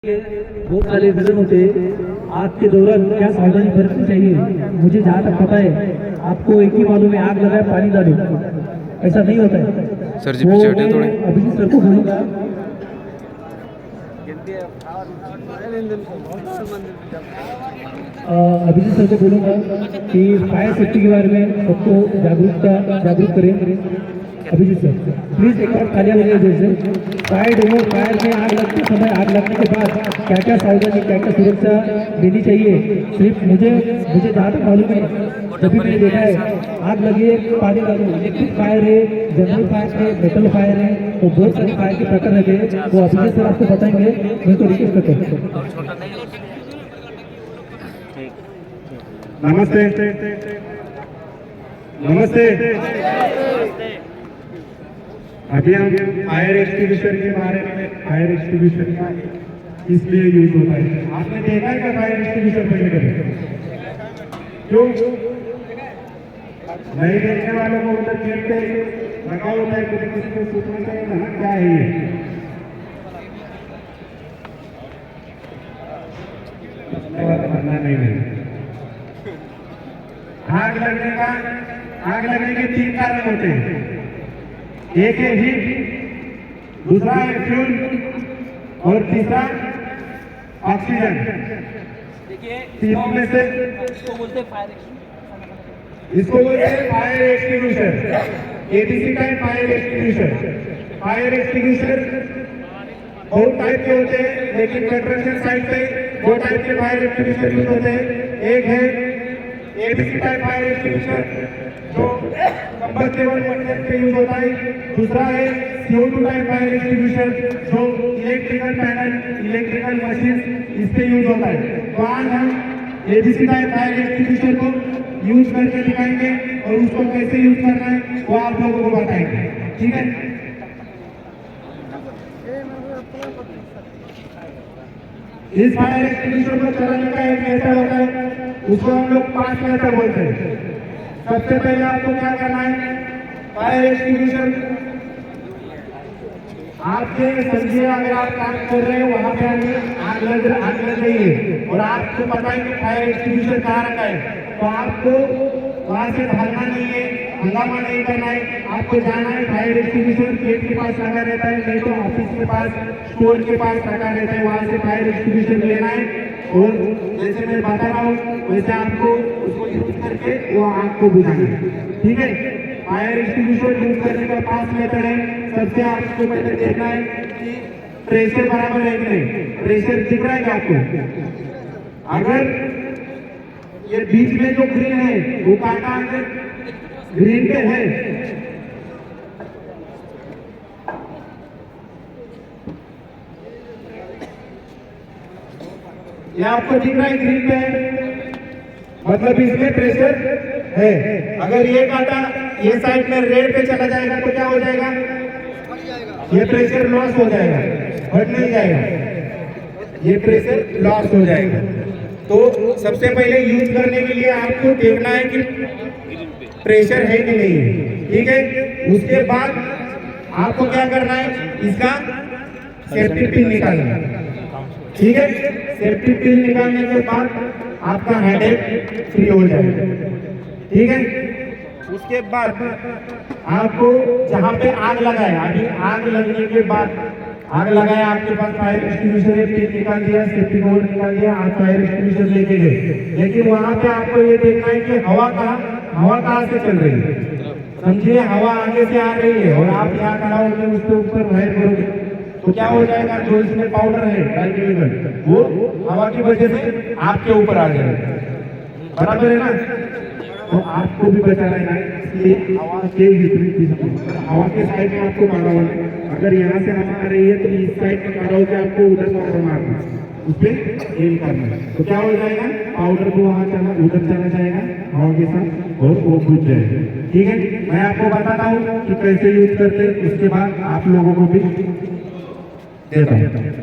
बहुत सारे विजन होते हैं। आग के दौरान क्या सावधानी बरतनी चाहिए? मुझे जहाँ तक पता है आपको एक ही मालूम है, आग लगाए पानी डालो, ऐसा नहीं होता है। सर जी पीछे हटे थोड़े। अभिजीत सर को बोलूँगा, अभिजीत सर को बोलूँगा कि फायर सेफ्टी के बारे में सबको जागरूक करें। अभिजीत सर प्लीज एक बार तालियां बजाइए जोर से। फायर डोर, फायर में आग लगते समय, आग लगने के बाद क्या क्या सावधानी, क्या क्या सुरक्षा लेनी चाहिए? सिर्फ मुझे जहाँ तक मालूम है, जब भी मैंने देखा है आग लगी है पानी डालो। इलेक्ट्रिक फायर है, जनरल फायर है, मेटल फायर है, तो बहुत सारे फायर के प्रकार रहते हैं, वो अभिजीत सर आपको बताएंगे। मैं तो रिक्वेस्ट करता हूँ। नमस्ते नमस्ते। अभी हम फायर एक्सटिंग्विशर के बारे में, फायर एक्सटिंग्विशर का इसलिए यूज होता है। आपने देखा है क्या फायर एक्सटिंग्विशर पहले कभी? क्यों नहीं देखने वालों को उधर खेलते लगा होता है, कुछ किसी को सोचना चाहिए ना क्या है ये। नहीं आग लगने के तीन कारण होते हैं। एक है हीट, दूसरा है फ्यूल और तीसरा ऑक्सीजन। तीनों में से इसको बोलते हैं फायर एक्सटिंग्विशर। एटीसी का फायर एक्सटिंग्विशर। फायर एक्सटिंग्विशर बहुत टाइप के होते हैं, लेकिन कंस्ट्रक्शन साइट पे दो टाइप के फायर एक्सटिंग्विशर यूज होते हैं। एक है एटीसी टाइप फायर एक्सटिंग्विशर जो कंबस्टेबल मटेरियल पे यूज होता है। दूसरा है CO2 टाइप फायर एक्सटिंग्विशर जो इलेक्ट्रिकल पैनल, इलेक्ट्रिकल मशीन इस पे यूज होता है। तो आज हम एटीसी टाइप फायर एक्सटिंग्विशर को यूज करके दिखाएंगे और उसको कैसे यूज करना है वो आप लोगों को बताएंगे, ठीक है? इस फायर एक्सटिंग्विशर को चलाने का एक मेथड होता है, उसको हम लोग 5 मेथड बोलते हैं। सबसे पहले आपको क्या करना है, फायर एक्सटिंग्विशर आपके समझिए अगर आप काम कर रहे हो वहां पे आग लग रही है और आपको पता है कि फायर एक्सटिंग्विशर कहाँ रखा है, तो आपको वहां से भागना नहीं है, हंगामा नहीं करना है। आपको जाना है, फायर एक्सटिंग्विशर गेट के पास लगा रहता है, नहीं तो ऑफिस के पास, स्टोर के पास रखा रहता है, वहां से फायर एक्सटिंग्विशर लेना है और जैसे मैं बता रहा हूँ वैसे आपको उसको यूज करके वो आग को बुझाना है, ठीक है? फायर एक्सटिंग्विशर यूज करने का 5 मेथड है। सबसे आपको पहले देखना है कि प्रेशर बराबर है कि नहीं। प्रेशर दिख रहा है क्या आपको? अगर ये बीच में जो ग्रीन है वो कांटा अगर ग्रीन पे है ये आपको दिख रहा है ग्रीन पे है, मतलब इसमें प्रेशर है। अगर ये कांटा ये साइड में रेड पे चला जाएगा तो क्या हो जाएगा? ये प्रेशर लॉस हो जाएगा, बढ़ नहीं जाएगा, ये प्रेशर लॉस हो जाएगा। तो सबसे पहले यूज करने के लिए आपको देखना है कि प्रेशर है कि नहीं है, ठीक है? उसके बाद आपको क्या करना है, इसका सेफ्टी पिन निकालना है, ठीक है? सेफ्टी पिन निकालने के बाद आपका हेडेक फ्री हो जाएगा, ठीक है? उसके बाद आपको जहाँ पे आग लगाए, अभी आग लगने के बाद आग लगाया आपके पास फायर एक्सटिंग्विशर पिन निकाल दिया, सेफ्टी बोर्ड निकाल दिया, आप फायर एक्सटिंग्विशर लेके गए, लेकिन वहां पे आपको ये देखना है कि हवा कहाँ से चल रही है। समझिए हवा आगे से आ रही है और आप यहाँ खड़ा होकर उसके ऊपर वायर करोगे तो क्या हो जाएगा? जो इसमें पाउडर है ड्राई केमिकल वो हवा की वजह से आपके ऊपर आ जाएगा, बराबर है ना? तो आपको भी बचाना है, इसलिए हवा के विपरीत हवा के साइड में आपको मारा हुआ है। अगर यहाँ से हवा आ रही है तो इस साइड में मारा होकर आपको उधर पाउडर मारना, उस पर एम करना, तो क्या हो जाएगा? पाउडर को वहाँ उधर चला जाएगा हवा के साथ और वो बुझ जाएगा, ठीक है? मैं आपको बताता हूँ कि कैसे यूज करते हैं, उसके बाद आप लोगों को भी देता हूँ।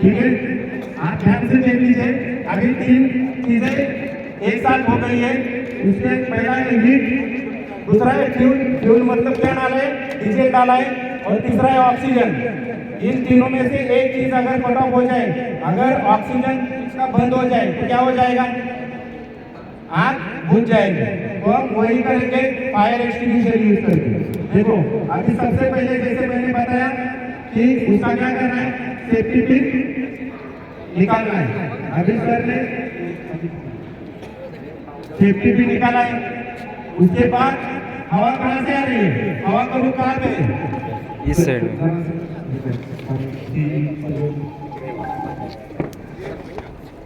ठीक है, आप ध्यान से देख लीजिए। अभी 3 चीजें एक साथ हो गई है। इसमें पहला है हीट, दूसरा है फ्यूल। फ्यूल मतलब क्या डाला है? डीजल डाला है। और तीसरा है ऑक्सीजन। इन तीनों में से एक चीज अगर कट ऑफ हो जाए, अगर ऑक्सीजन इसका बंद हो जाए तो क्या हो जाएगा? आग बुझ जाएगी। तो हम वही करेंगे फायर एक्सटिंग्विशर यूज करके। देखो, अभी सबसे पहले जैसे मैंने बताया कि उसका क्या करना है, सेफ्टी पिन निकालना है। अभी सर ने सेफ्टी पिन निकाला है। उसके बाद हवा कहाँ से आ रही है? हवा का रुख कहाँ पे है? इस साइड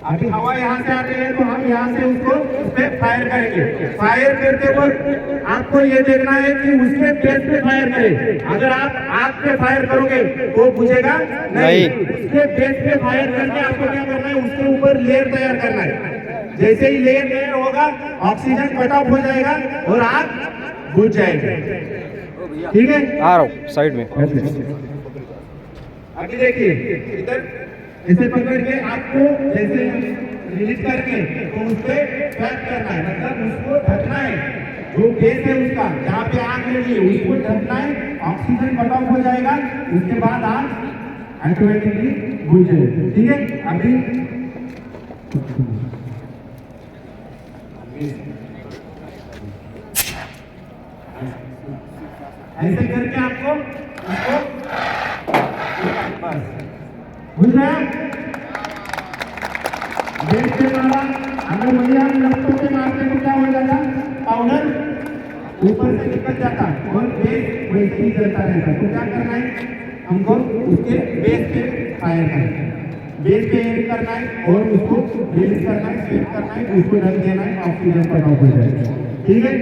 अभी हवा यहाँ से आ रही है तो हम यहाँ से उसको उस पे फायर करेंगे। फायर करते वक्त आपको ये देखना है कि उसके बेस पे फायर करें। अगर आप आग पे फायर करोगे तो बुझेगा नहीं। उसके बेस पे फायर करके आपको क्या करना है, उसके ऊपर लेयर तैयार करना है। जैसे ही लेयर होगा, ऑक्सीजन कट ऑफ हो जाएगा और आग बुझ जाएगी। ठीक है, आ रहा हूँ साइड में। अभी देखिए, इधर इसे पकड़ के आपको जैसे रिलीज करके तो उस पे ट्रैप करना है, मतलब उसको ढकना है। जो बेस है उसका, जहाँ पे आग लगी है उसको ढकना है। ऑक्सीजन कट ऑफ हो जाएगा, उसके बाद आग ऑटोमेटिकली बुझ जाएगी। ठीक है, अभी ऐसे करके आपको उसको बस बुझ गया। बेस पे मारा, अगर वही आप लपटों पे मारते तो क्या हो जाता? पाउडर ऊपर से निकल जाता और बेस वैसे ही जलता रहता। तो क्या करना है हमको? उसके बेस पे फायर करना है, बेस पे एम करना है और उसको रिलीज करना है, स्वीप करना है, उसको ढक देना है, ऑक्सीजन कट ऑफ हो जाएगा। ठीक है,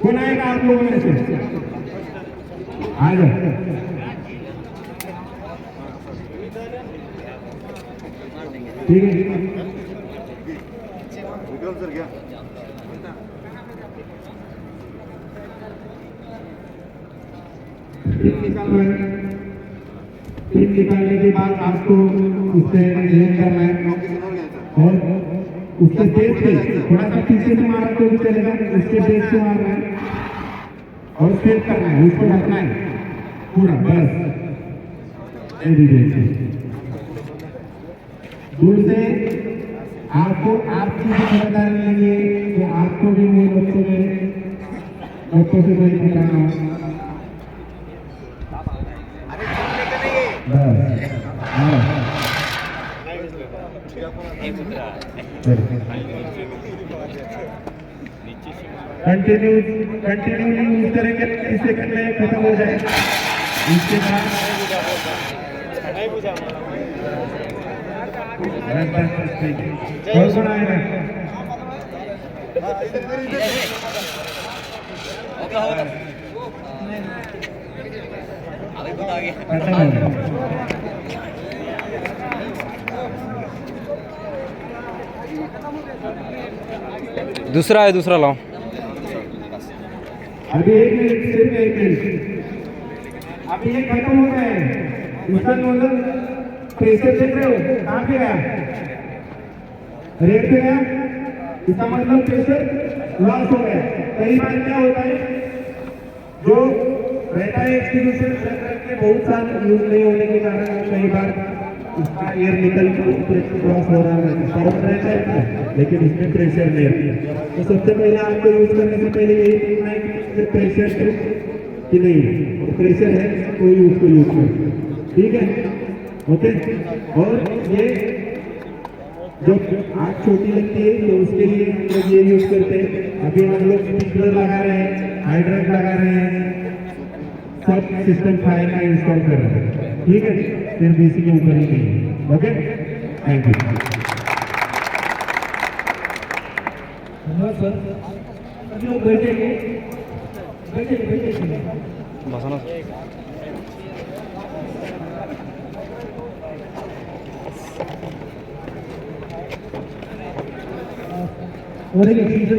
कौन आएगा आप लोगों में से? आ जाओ। ठीक है, पिन निकालने के बाद आपको उससे एम करना है और उसके बेस पे थोड़ा सा पीछे से मारा तो भी चलेगा। उसके बेस पे मारना है और सेट करना है, उसको ढकना है पूरा, बस। दूर से आपको आपकी भी खबरदारी लेनी है कि आपको भी मेरे बच्चों से कोई खतरा ना हो। कंटिन्यूली यूज करेंगे, 30 सेकंड में खत्म हो जाएगा। इसके बाद कौन आएगा? दूसरा है, दूसरा लाओ। अभी 1 मिनट, सिर्फ 1 मिनट। अभी ये खत्म हो गया है। इसका नोजल प्रेशर देख रहे हो कहाँ पे गया? रेड पे गया। इसका मतलब प्रेशर लॉस हो गया। कई बार क्या होता है, जो रहता है एक्सटिंग्विशर के बहुत साल यूज नहीं होने के कारण कई बार उसका एयर निकल क्रॉस हो रहा है, साउंड रहता है लेकिन उसमें प्रेशर नहीं रहता। तो सबसे पहले आपको यूज करने से पहले यही देखना है कि प्रेशर कि नहीं, प्रेशर है कोई उसको यूज कर। ठीक है, ओके। और ये जब आग छोटी लगती है तो उसके लिए हम लोग ये यूज करते हैं। अभी हम लोग स्प्रिंकलर लगा रहे हैं, हाइड्रेंट लगा रहे हैं, सब सिस्टम फायर का इंस्टॉल कर रहे हैं। ठीक है, सिर्फ इसी के ऊपर ही नहीं। Okay, thank you. सर सभी लोग बैठेंगे बैठेंगे बैठेंगे बसा ना और एक